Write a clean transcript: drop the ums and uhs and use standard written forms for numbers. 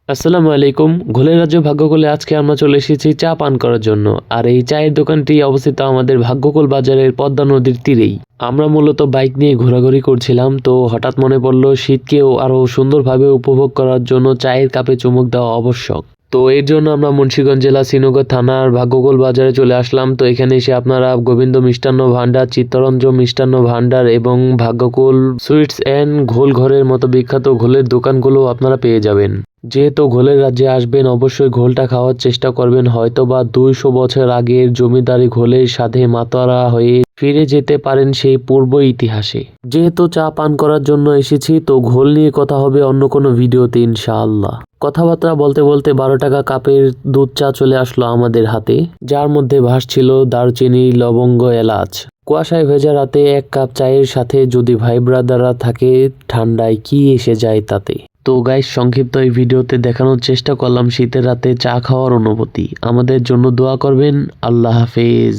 আসসালামু আলাইকুম। ঘোলের রাজ্য ভাগ্যকুলে আজকে আমরা চলে এসেছি চা পান করার জন্য। আর এই চায়ের দোকানটি অবস্থিত আমাদের ভাগ্যকুল বাজারের পদ্মা নদীর তীরেই। আমরা মূলত বাইক নিয়ে ঘোরাঘুরি করছিলাম, তো হঠাৎ মনে পড়ল শীতকেও আরও সুন্দরভাবে উপভোগ করার জন্য চায়ের কাপে চুমুক দেওয়া আবশ্যক। তো এর জন্য আমরা মুন্সিগঞ্জ জেলা শ্রীনগর থানার ভাগ্যকুল বাজারে চলে আসলাম। তো এখানে এসে আপনারা গোবিন্দ মিষ্টান্ন ভান্ডার, চিত্তরঞ্জন মিষ্টান্ন ভান্ডার এবং ভাগ্যকুল সুইটস অ্যান্ড ঘোল ঘরের মতো বিখ্যাত ঘোলের দোকানগুলো আপনারা পেয়ে যাবেন। যেহেতু ঘোলের রাজ্যে আসবেন, অবশ্যই ঘোলটা খাওয়ার চেষ্টা করবেন। হয়তোবা 200 বছর আগের জমিদারি ঘোলের সাথে মাতারা হয়ে ফিরে যেতে পারেন সেই পূর্ব ইতিহাসে। যেহেতু চা পান করার জন্য এসেছি, তো ঘোল নিয়ে কথা হবে অন্য কোনো ভিডিওতে ইনশাআল্লাহ। কথাবার্তা বলতে বলতে 12 টাকা কাপের দুধ চা চলে আসলো আমাদের হাতে, যার মধ্যে ভাসছিল দারচিনি, লবঙ্গ, এলাচ। কুয়াশায় ভেজা রাতে 1 কাপ চায়ের সাথে যদি ভাই ব্রাদাররা থাকে, ঠান্ডায় কি এসে যায় তাতে। তো গাইস, সংক্ষিপ্ত এই ভিডিওতে দেখানোর চেষ্টা করলাম শীতের রাতে চা খাওয়ার অনুভূতি। আমাদের জন্য দোয়া করবেন। আল্লাহ হাফেজ।